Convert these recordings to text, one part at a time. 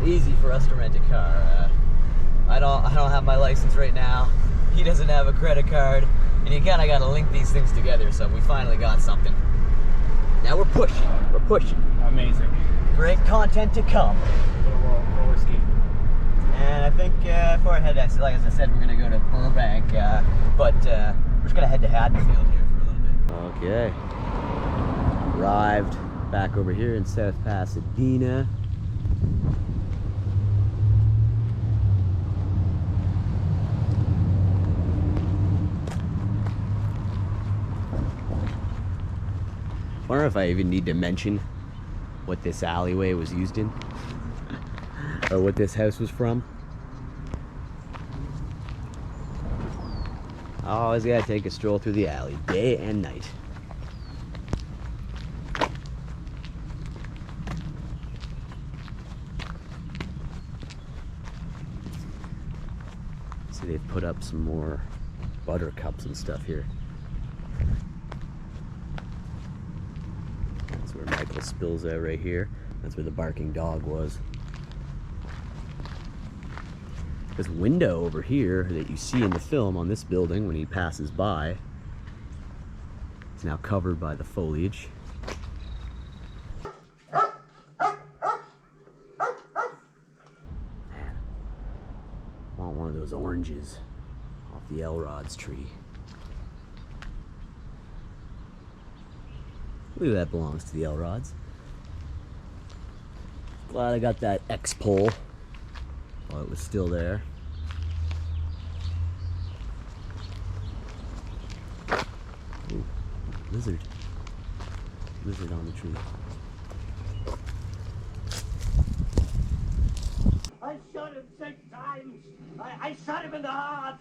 easy for us to rent a car. I don't have my license right now. He doesn't have a credit card, and you kind of got to link these things together. So we finally got something. Now we're pushing. We're pushing. Amazing. Great content to come. Roller skate. And I think before I head, like as I said, we're gonna go to Burbank, but we're just gonna head to Hadenfield here for a little bit. Okay. Arrived back over here in South Pasadena. I wonder if I even need to mention what this alleyway was used in, or what this house was from. I always gotta take a stroll through the alley, day and night. See, they've put up some more buttercups and stuff here. That's where Michael spills out right here. That's where the barking dog was. This window over here that you see in the film on this building when he passes by is now covered by the foliage. Man, I want one of those oranges off the Elrod's tree. I believe that belongs to the Elrods. Glad I got that X pole while it was still there. Ooh, lizard. Lizard on the tree. I shot him 6 times. I shot him in the heart.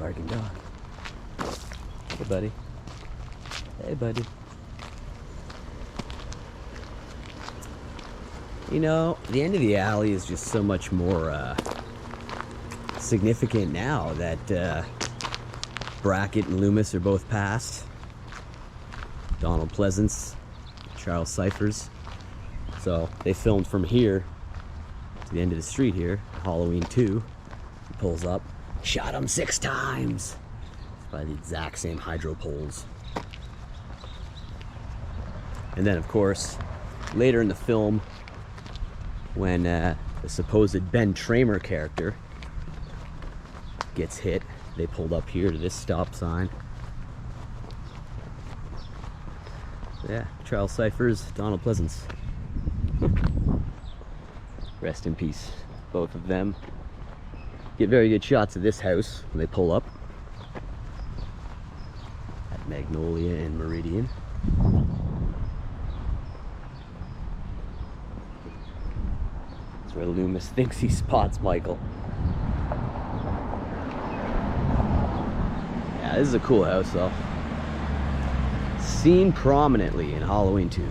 Barking dog. Hey, buddy. Hey, buddy. You know, the end of the alley is just so much more significant now that Brackett and Loomis are both passed. Donald Pleasance, Charles Cyphers. So they filmed from here to the end of the street here, Halloween 2. He pulls up. Shot him 6 times by the exact same hydro poles. And then, of course, later in the film, when the supposed Ben Tramer character gets hit, they pulled up here to this stop sign. So yeah, Charles Cyphers, Donald Pleasance. Rest in peace, both of them. Get very good shots of this house when they pull up at Magnolia and Meridian. That's where Loomis thinks he spots Michael. Yeah, this is a cool house though. Seen prominently in Halloween 2.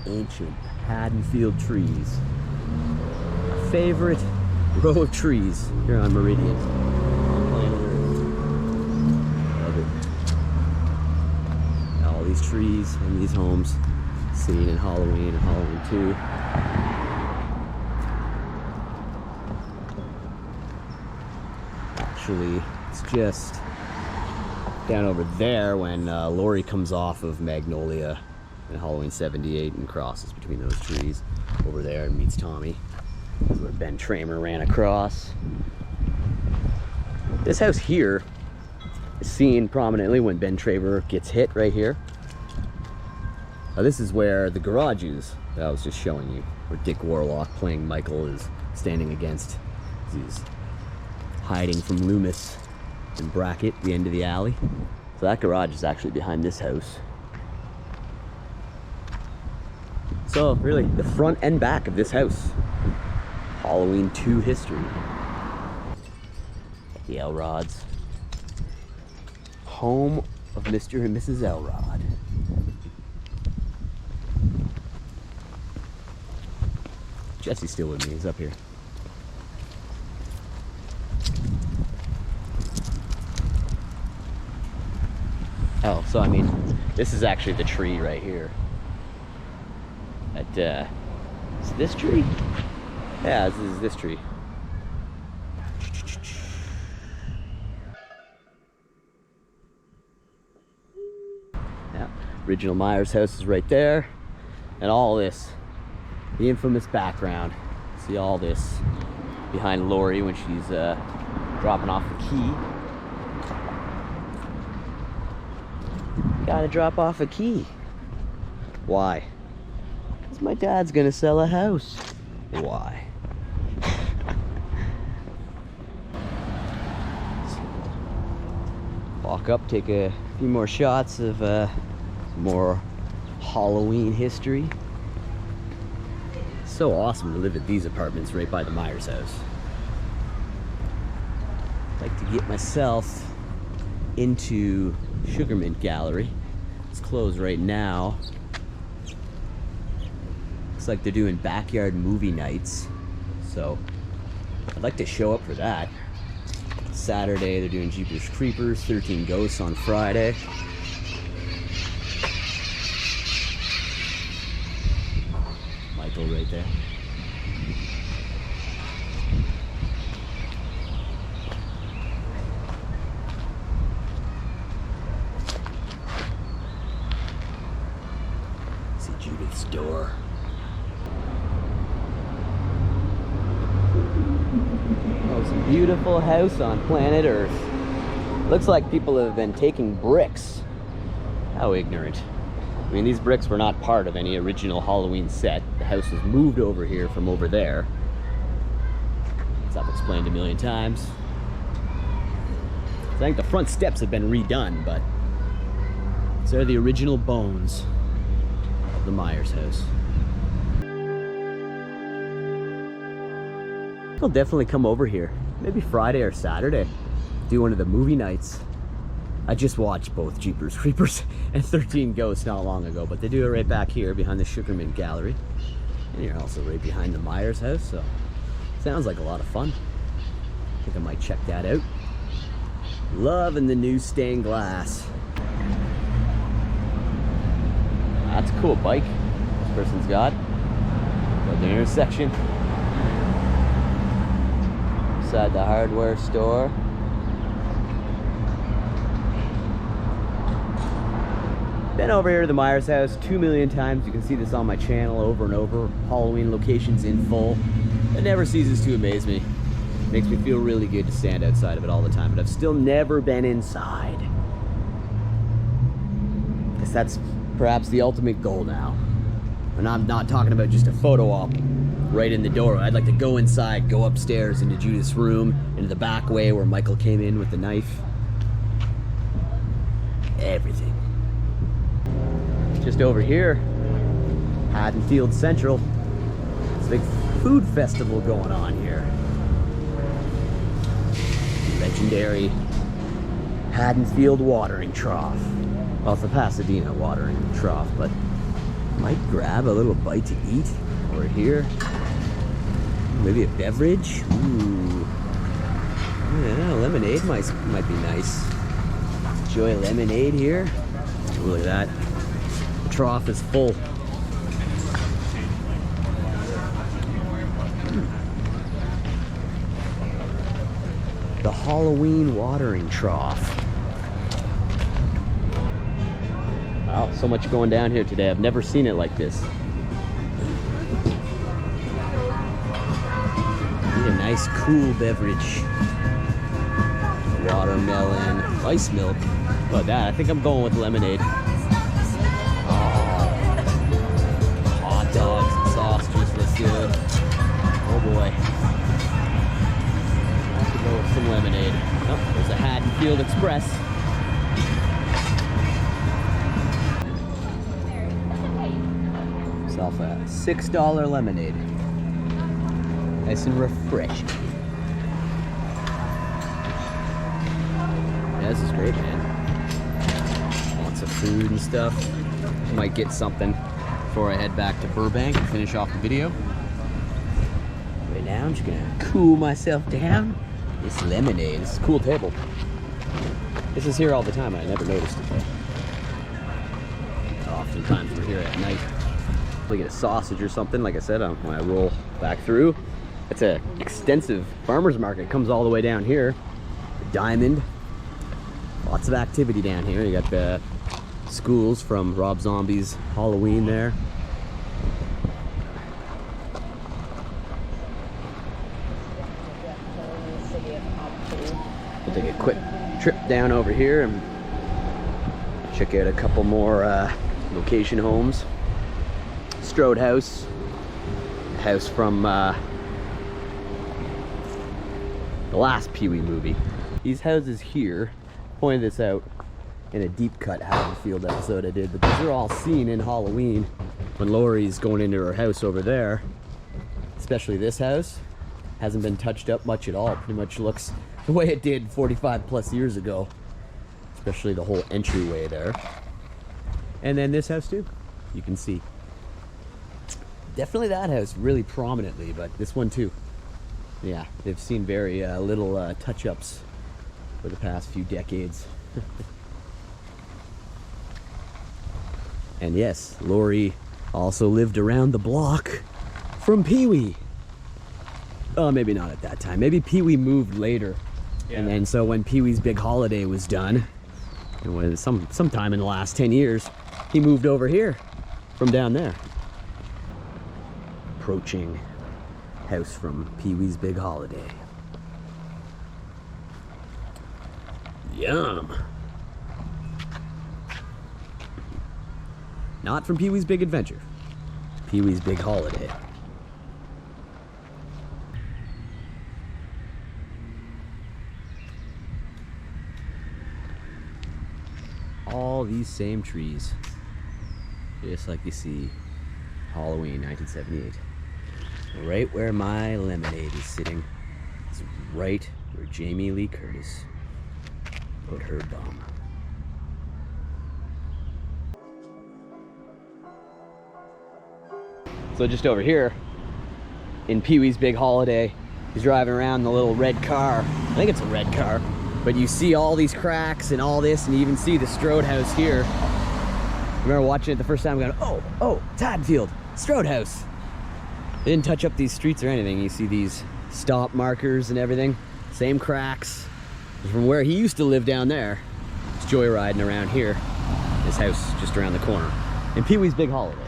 Ancient Hadenfield trees. My favorite row of trees here on Meridian. Love it. All these trees and these homes seen in Halloween and Halloween 2. Actually, it's just down over there when Laurie comes off of Magnolia in Halloween 78 and crosses between those trees over there and meets Tommy. This is where Ben Tramer ran across. This house here is seen prominently when Ben Tramer gets hit right here. Now this is where the garage is that I was just showing you, where Dick Warlock playing Michael is standing against. He's hiding from Loomis and Brackett, the end of the alley. So that garage is actually behind this house. So really, the front and back of this house. Halloween 2 history. The Elrods. home of Mr. and Mrs. Elrod. Jesse's still with me, he's up here. Oh, so I mean, this is actually the tree right here. Is this tree? Yeah, this is this tree. Yeah, original Myers house is right there. And all this, the infamous background. See all this behind Lori when she's dropping off the key. Gotta drop off a key. Why? Because my dad's gonna sell a house. Why? Walk up, take a few more shots of more Halloween history. So awesome to live at these apartments right by the Myers house. I'd like to get myself into Sugarmynt Gallery. It's closed right now. Looks like they're doing backyard movie nights, so I'd like to show up for that. Saturday they're doing Jeepers Creepers, 13 Ghosts on Friday. Michael right there. See Judith's door. Most beautiful house on planet Earth. Looks like people have been taking bricks. How ignorant. I mean, these bricks were not part of any original Halloween set. The house was moved over here from over there. As I've explained a million times. I think the front steps have been redone, but these are the original bones of the Myers house. I'll definitely come over here, maybe Friday or Saturday, do one of the movie nights. I just watched both Jeepers Creepers and 13 Ghosts not long ago, but they do it right back here behind the Sugarmynt Gallery. And you're also right behind the Myers house, so sounds like a lot of fun. I think I might check that out. Loving the new stained glass. That's a cool bike this person's got. At the intersection. Inside the hardware store. Been over here to the Myers house 2 million times. You can see this on my channel over and over. Halloween locations in full. It never ceases to amaze me. Makes me feel really good to stand outside of it all the time, but I've still never been inside. Guess that's perhaps the ultimate goal now. And I'm not talking about just a photo op right in the door. I'd like to go inside, go upstairs into Judith's room, into the back way where Michael came in with the knife. Everything. Just over here, Hadenfield Central. It's a big food festival going on here. Legendary Hadenfield watering trough. Well, it's a Pasadena watering trough, but might grab a little bite to eat over here. Maybe a beverage. Ooh. Yeah, lemonade might be nice. Enjoy a lemonade here. Ooh, look at that. The trough is full. The Halloween watering trough. Wow, so much going down here today. I've never seen it like this. Need a nice cool beverage. Watermelon, ice milk. About that, I think I'm going with lemonade. Oh, hot dogs and sausages look good. Oh boy. Go with some lemonade. Oh, there's a Hadenfield Express. Myself a $6 lemonade. Nice and refreshing. Yeah, this is great, man. lots of food and stuff. Might get something before I head back to Burbank and finish off the video. Right now, I'm just gonna cool myself down. This lemonade, this is a cool table. This is here all the time, I never noticed it though. Oftentimes we're here at night. We'll get a sausage or something, like I said, when I roll back through. It's an extensive farmer's market. It comes all the way down here. Diamond. Lots of activity down here. You got the schools from Rob Zombie's Halloween there. We'll take a quick trip down over here and check out a couple more location homes. Strode house. A house from the last Pee-wee movie. These houses here, pointed this out in a deep cut Hadenfield episode I did, but these are all seen in Halloween when Laurie's going into her house over there. Especially this house. Hasn't been touched up much at all. Pretty much looks the way it did 45 plus years ago. Especially the whole entryway there. And then this house too, you can see. Definitely that house really prominently, but this one too. Yeah, they've seen very little touch-ups for the past few decades. And yes, Laurie also lived around the block from Pee-wee. Oh, maybe not at that time. Maybe Pee-wee moved later. Yeah. And then so when Pee-wee's Big Holiday was done, it was sometime in the last 10 years, he moved over here from down there. Approaching house from Pee-wee's Big Holiday. Yum. Not from Pee-wee's Big Adventure. Pee-wee's Big Holiday. All these same trees. Just like you see Halloween 1978. Right where my lemonade is sitting. It's right where Jamie Lee Curtis put her bum. So just over here, in Pee-wee's Big Holiday, he's driving around in the little red car. I think it's a red car. But you see all these cracks and all this, and you even see the Strode house here. I remember watching it the first time going, oh, it's Hadenfield, Strode house. They didn't touch up these streets or anything. You see these stop markers and everything. Same cracks. From where he used to live down there, it's joyriding around here. This house just around the corner. In Pee-wee's Big Holiday.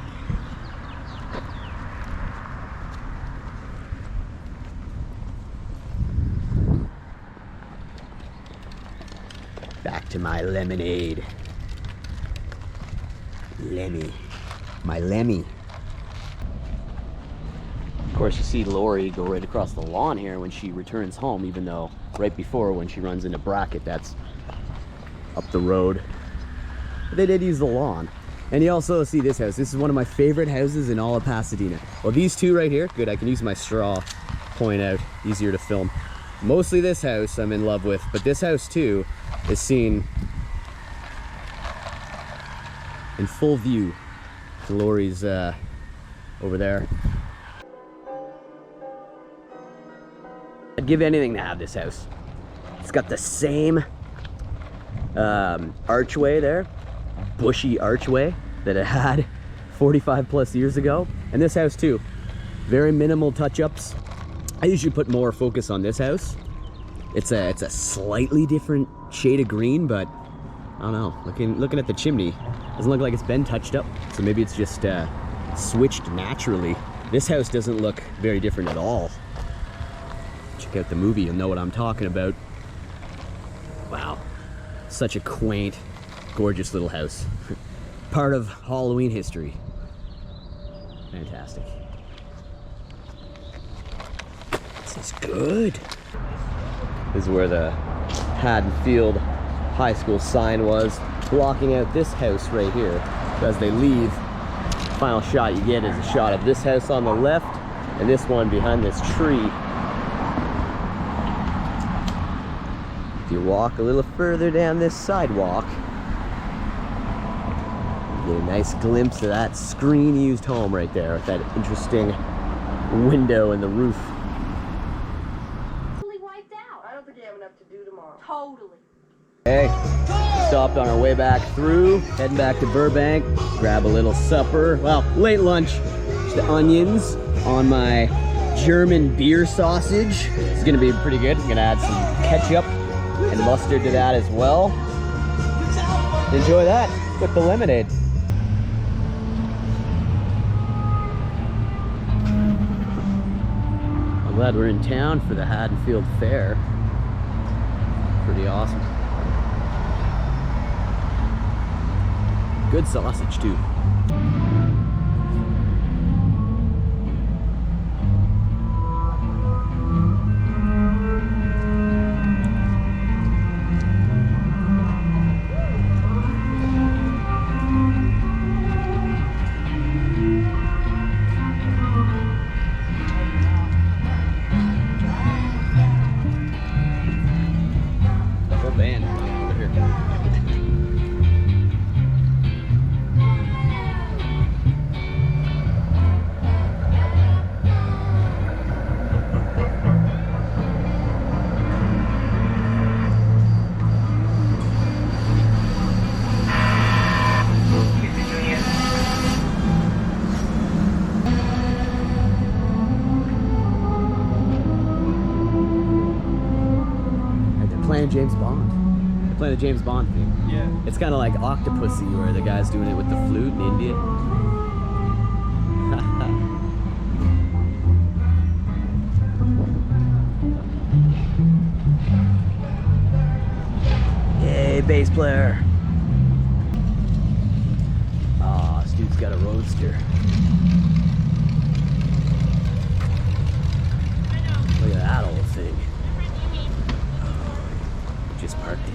Back to my lemonade. Lemmy. My Lemmy. Of course, you see Laurie go right across the lawn here when she returns home, even though right before when she runs into Brackett, that's up the road. But they did use the lawn. And you also see this house. This is one of my favorite houses in all of Pasadena. Well, these two right here, good, I can use my straw, point out, easier to film. Mostly this house I'm in love with, but this house too is seen in full view. Laurie's over there. I'd give anything to have this house. It's got the same archway there, bushy archway that it had 45 plus years ago. And this house too, very minimal touch-ups. I usually put more focus on this house. It's a slightly different shade of green, but I don't know. Looking at the chimney, doesn't look like it's been touched up. So maybe it's just switched naturally. This house doesn't look very different at all. Check out the movie, you'll know what I'm talking about. Wow, such a quaint, gorgeous little house. Part of Halloween history. Fantastic. This is good. This is where the Hadenfield High School sign was, blocking out this house right here. So as they leave, final shot you get is a shot of this house on the left and this one behind this tree. If you walk a little further down this sidewalk, Get a nice glimpse of that screen-used home right there with that interesting window in the roof. Totally wiped out. I don't think you have enough to do tomorrow. Totally. Hey, stopped on our way back through, heading back to Burbank, grab a little supper. Well, late lunch. Just the onions on my German beer sausage. It's gonna be pretty good. I'm gonna add some ketchup and mustard to that as well. Enjoy that with the lemonade. I'm glad we're in town for the Hadenfield Fair. Pretty awesome. Good sausage too. The whole band over here. Playing James Bond. They're playing the James Bond theme. Yeah. It's kind of like Octopussy, where the guy's doing it with the flute in India. Yay, bass player. Aw, this dude's got a roadster. Look at that old thing. Just parked it.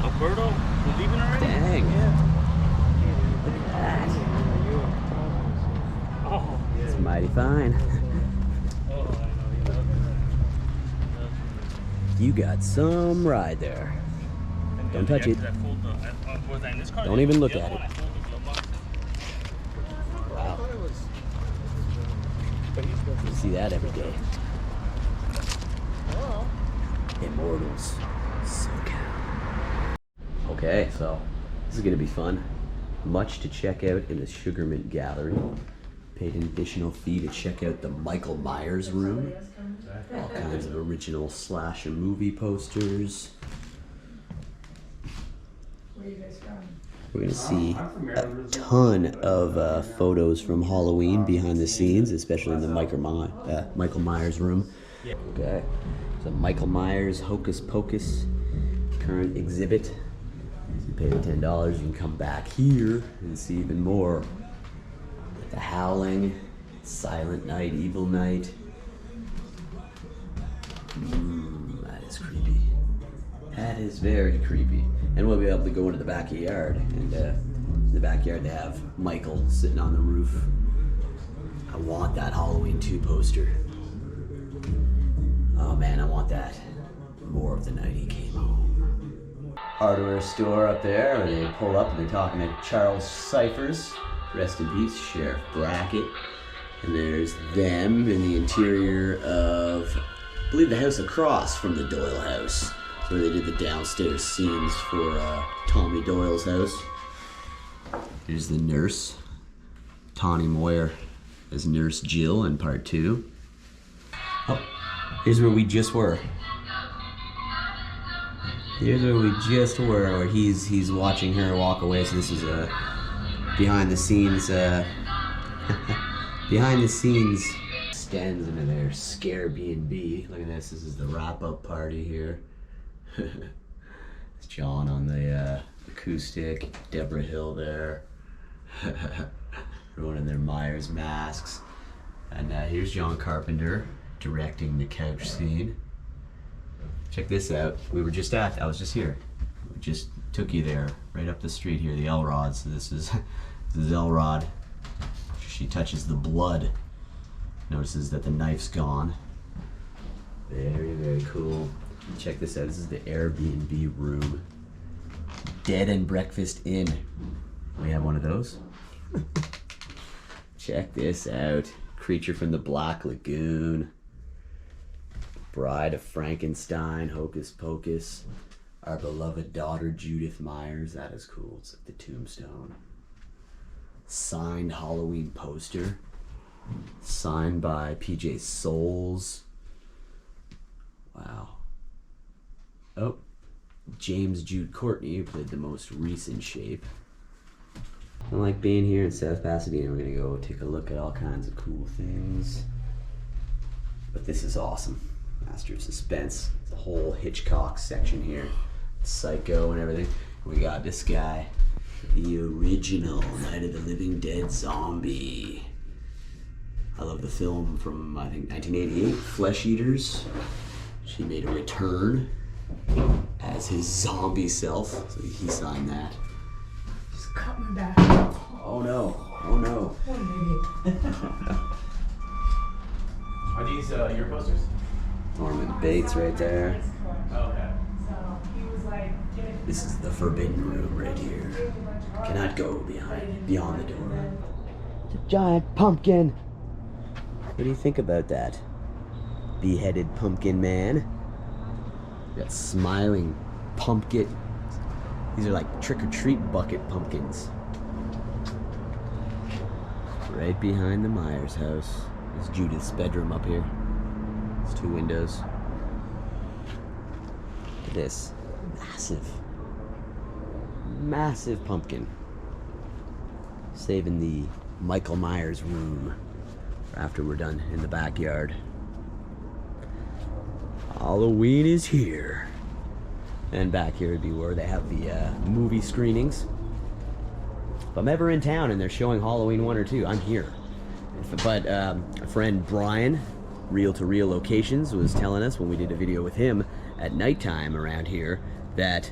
Alberto, we're leaving already? Dang. Yeah. Look at that. Oh, yeah. It's mighty fine. Oh, I know. You got some ride there. Don't touch it. Don't even look at it. Wow. You see that every day. Immortals. SoCal. Okay, so this is gonna be fun. Much to check out in the Sugarmynt Gallery. Paid an additional fee to check out the Michael Myers room. All kinds of original slasher movie posters. We're gonna see a ton of photos from Halloween behind the scenes, especially in the Michael Myers room. Okay, so Michael Myers Hocus Pocus current exhibit. If you pay the $10, you can come back here and see even more. The Howling, Silent Night, Evil Night. That is creepy. That is very creepy. And we'll be able to go into the backyard. And in the backyard they have Michael sitting on the roof. I want that Halloween 2 poster. Oh man, I want that. More of the night he came home. Hardware store up there where they pull up and they're talking to Charles Cyphers. Rest in peace, Sheriff Brackett. And there's them in the interior of, I believe, the house across from the Doyle house, where they did the downstairs scenes for Tommy Doyle's house. Here's the nurse, Tawny Moyer as Nurse Jill in part 2. Oh, here's where we just were. Here's where we just were, where he's watching her walk away. So this is a behind the scenes stands into their Scare B&B. Look at this. This is the wrap-up party here. It's John on the acoustic, Deborah Hill there. Everyone in their Myers masks. And here's John Carpenter directing the couch scene. Check this out. I was just here. We just took you there, right up the street here, the Elrod. So this is Elrod. She touches the blood. Notices that the knife's gone. Very, very cool. Check this out. This is the Airbnb room. Dead and Breakfast Inn. We have one of those. Check this out. Creature from the Black Lagoon. Bride of Frankenstein. Hocus Pocus. Our beloved daughter Judith Myers. That is cool. It's like the tombstone. Signed Halloween poster. Signed by PJ Souls. Wow. Oh. James Jude Courtney, who played the most recent Shape. I like being here in South Pasadena. We're gonna go take a look at all kinds of cool things. But this is awesome. Master of Suspense. The whole Hitchcock section here. Psycho and everything. We got this guy. The original Night of the Living Dead zombie. I love the film from, I think, 1988, Flesh Eaters. She made a return as his zombie self, so he signed that. Just cut my back. Oh no, oh no. Are these your posters? Norman Bates right there. Oh, okay. So he was like, This is the forbidden room right here. Cannot go beyond the door. It's a giant pumpkin. What do you think about that? Beheaded pumpkin man. We got smiling pumpkin. These are like trick-or-treat bucket pumpkins. Right behind the Myers house is Judith's bedroom up here. It's 2 windows. Look at this. Massive pumpkin. Saving the Michael Myers room for after we're done in the backyard. Halloween is here. And back here would be where they have the movie screenings. If I'm ever in town and they're showing Halloween 1 or 2, I'm here. But a friend Brian, Reel to Reel Locations, was telling us when we did a video with him at nighttime around here that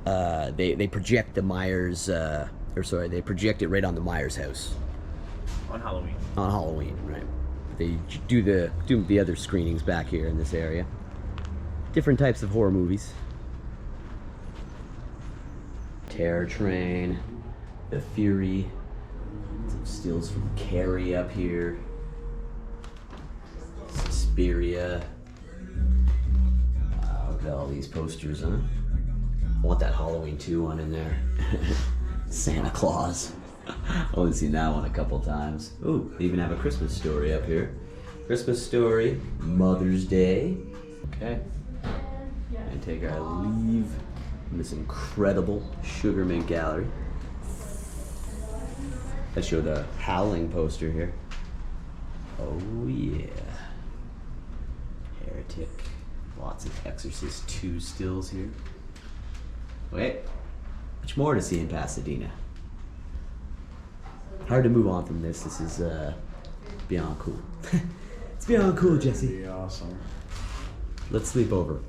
they project the Myers, they project it right on the Myers house. On Halloween. On Halloween, right. They do the other screenings back here in this area. Different types of horror movies. Terror Train, The Fury, some stills from Carrie up here. Suspiria. Wow, look at all these posters, huh? I want that Halloween 2 one in there. Santa Claus. Only seen that one a couple times. Ooh, they even have a Christmas Story up here. Christmas Story, Mother's Day. Okay. And take our leave from this incredible Sugarmynt Gallery. Let's show the Howling poster here. Oh yeah. Heretic. Lots of Exorcist 2 stills here. Wait, much more to see in Pasadena. Hard to move on from this. This is beyond cool. It's beyond cool, Jesse. Pretty awesome. Let's sleep over.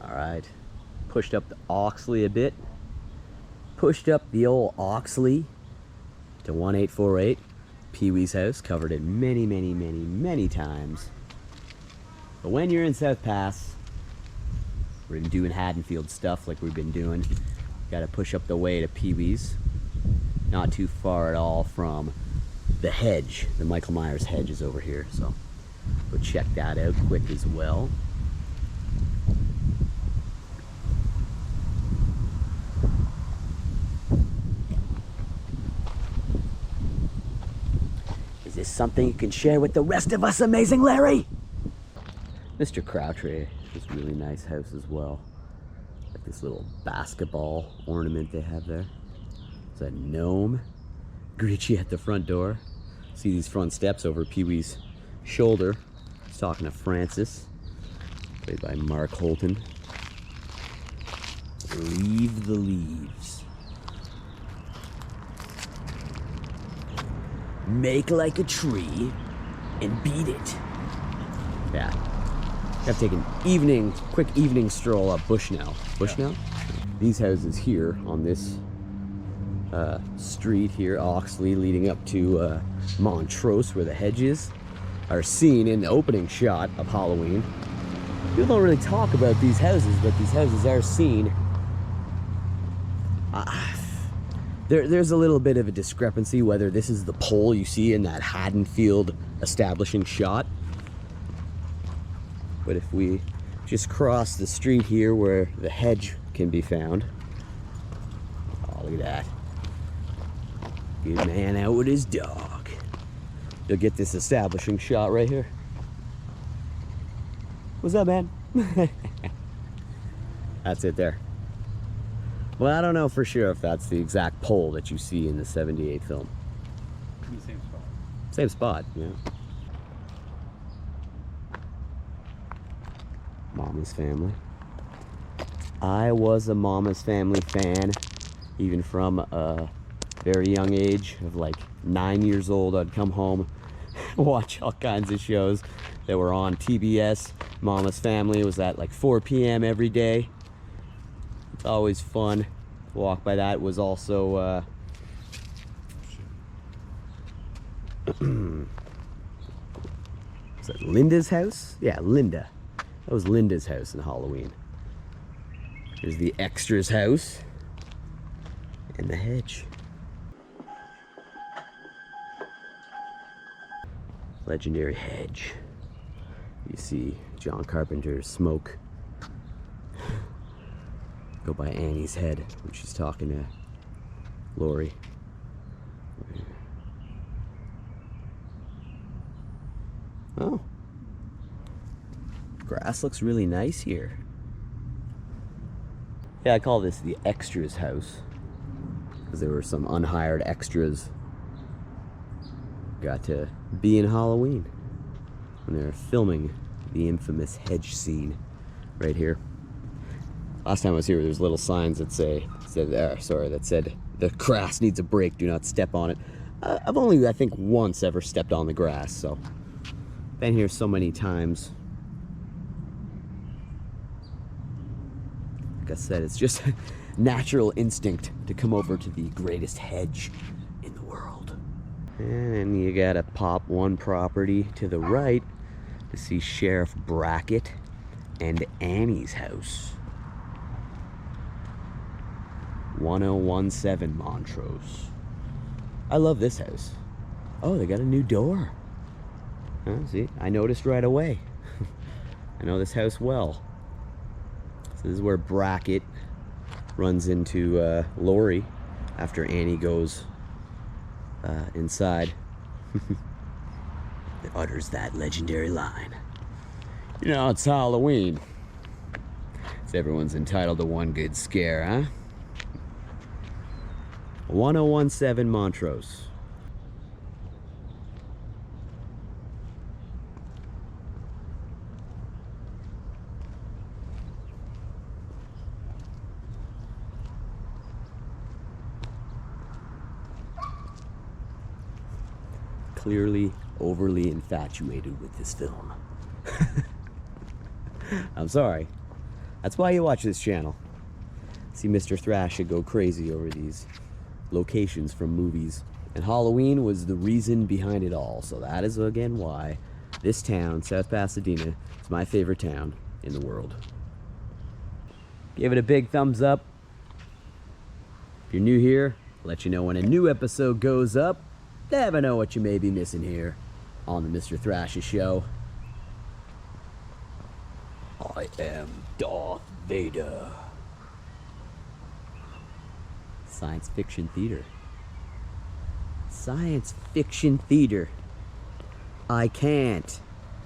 All right, pushed up the Oxley a bit. Pushed up the old Oxley to 1848. Pee-wee's house, covered it many times. But when you're in South Pass, we're doing Hadenfield stuff like we've been doing. Gotta push up the way to Pee-wee's. Not too far at all from the Hedge. The Michael Myers Hedge is over here, so go check that out quick as well. Is this something you can share with the rest of us, Amazing Larry? Mr. Crowtree is a really nice house as well. Like this little basketball ornament they have there. It's a gnome. Greet you at the front door. See these front steps over Pee-wee's shoulder. He's talking to Francis, played by Mark Holton. Leave the leaves. Make like a tree and beat it. Yeah. I've taken quick evening stroll up Bushnell. Bushnell? these houses here on this street here, Oxley, leading up to Montrose, where the Hedge is, are seen in the opening shot of Halloween. People don't really talk about these houses, but these houses are seen. There's a little bit of a discrepancy whether this is the pole you see in that Hadenfield establishing shot. But if we just cross the street here where the Hedge can be found. Oh, look at that. Good man out with his dog. You'll get this establishing shot right here. What's up, man? That's it there. Well, I don't know for sure if that's the exact pole that you see in the '78 film. In the same spot. Same spot, yeah. Mama's Family. I was a Mama's Family fan, even from a very young age of like 9 years old. I'd come home, watch all kinds of shows that were on TBS. Mama's Family was at like 4 p.m. every day. It's always fun to walk by that. It was also was that Linda's house? Yeah, Linda. That was Linda's house in Halloween. There's the extras house and the Hedge. Legendary Hedge. You see John Carpenter's Smoke go by Annie's head when she's talking to Laurie. Oh. Grass looks really nice here. Yeah, I call this the extras house because there were some unhired extras got to be in Halloween when they were filming the infamous Hedge scene right here. Last time I was here, there was little signs that said the grass needs a break, do not step on it. I've only, I think, once ever stepped on the grass, so been here so many times. Like I said, it's just a natural instinct to come over to the greatest hedge in the world. And you gotta pop one property to the right to see Sheriff Brackett and Annie's house. 1017 Montrose. I love this house. Oh, they got a new door. Huh, see, I noticed right away. I know this house well. So this is where Brackett runs into Laurie after Annie goes inside. It utters that legendary line. You know, it's Halloween. So everyone's entitled to one good scare, huh? 1017 Montrose. Clearly overly infatuated with this film. I'm sorry. That's why you watch this channel. See Mr. Thrash go crazy over these locations from movies. And Halloween was the reason behind it all. So that is again why this town, South Pasadena, is my favorite town in the world. Give it a big thumbs up. If you're new here, I'll let you know when a new episode goes up. Never know what you may be missing here on the Mr. Thrasher Show. I am Darth Vader. Science fiction theater. Science fiction theater. I can't.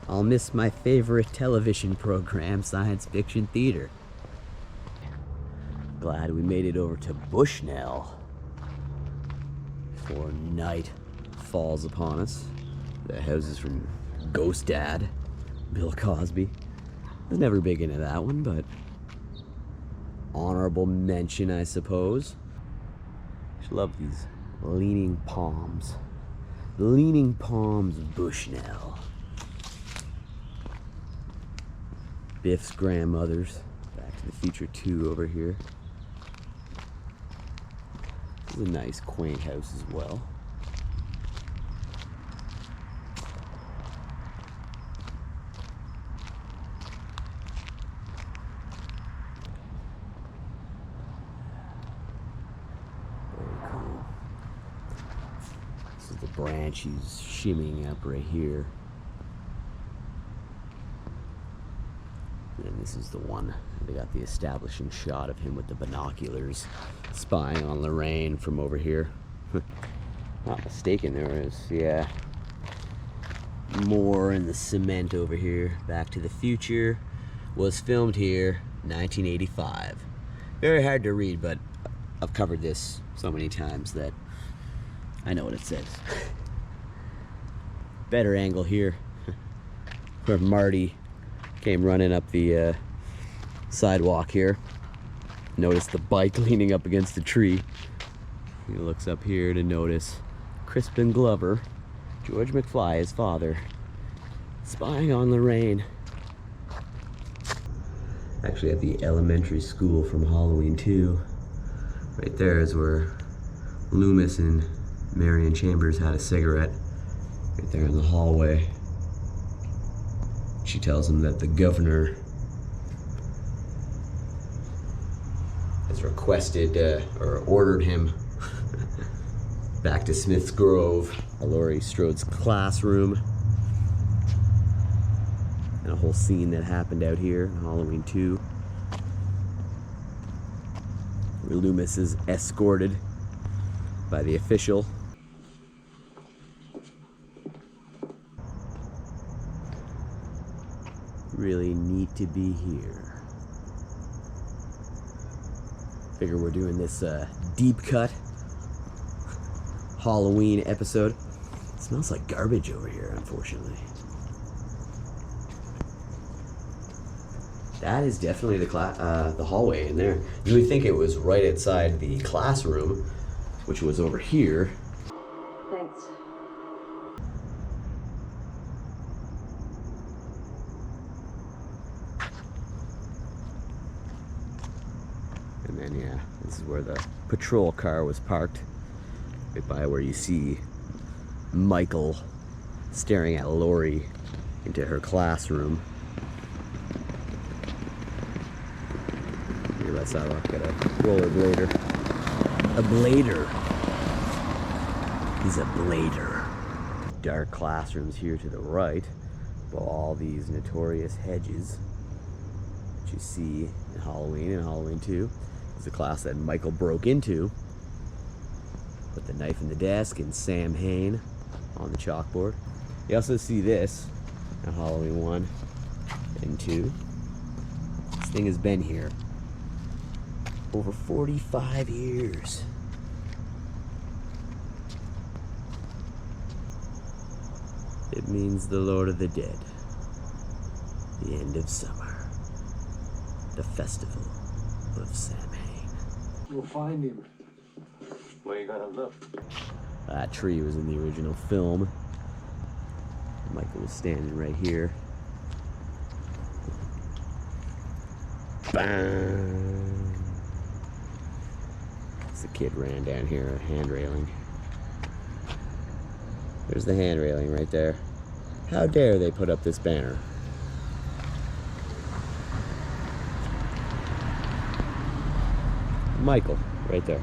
I'll miss my favorite television program, Science Fiction Theater. Glad we made it over to Bushnell before night falls upon us. The houses from Ghost Dad, Bill Cosby. I was never big into that one, but honorable mention, I suppose. I love these leaning palms. The leaning palms of Bushnell. Biff's grandmother's Back to the Future 2 over here. This is a nice, quaint house as well. Very cool. This is the branch he's shimmying up right here. And this is the one. They got the establishing shot of him with the binoculars spying on Lorraine from over here. Not mistaken, there is, yeah. More in the cement over here. Back to the Future was filmed here, 1985. Very hard to read, but I've covered this so many times that I know what it says. Better angle here, where Marty came running up the sidewalk here. Notice the bike leaning up against the tree. He looks up here to notice Crispin Glover, George McFly, his father, spying on Lorraine. Actually at the elementary school from Halloween 2. Right there is where Loomis and Marion Chambers had a cigarette. Right there in the hallway. She tells him that the governor has requested or ordered him back to Smith's Grove. Laurie Strode's classroom. And a whole scene that happened out here in Halloween 2. Where Loomis is escorted by the official. Really neat to be here. Figure we're doing this deep cut Halloween episode. It smells like garbage over here, unfortunately. That is definitely the hallway in there. You would think it was right outside the classroom, which was over here. Thanks. And then, yeah, this is where the patrol car was parked. Right by where you see Michael staring at Laurie into her classroom. Here, let's not get a rollerblader. A blader. He's a blader. Dark classrooms here to the right. All these notorious hedges that you see in Halloween and Halloween 2. It's a class that Michael broke into. Put the knife in the desk and Sam Hain on the chalkboard. You also see this in Halloween 1 and 2. This thing has been here over 45 years. It means the Lord of the Dead, the end of summer, the festival of Sam Hain. We'll find him. Where you gotta look. That tree was in the original film. Michael was standing right here. Bang! The kid ran down here, a hand railing. There's the hand railing right there. How dare they put up this banner? Michael, right there.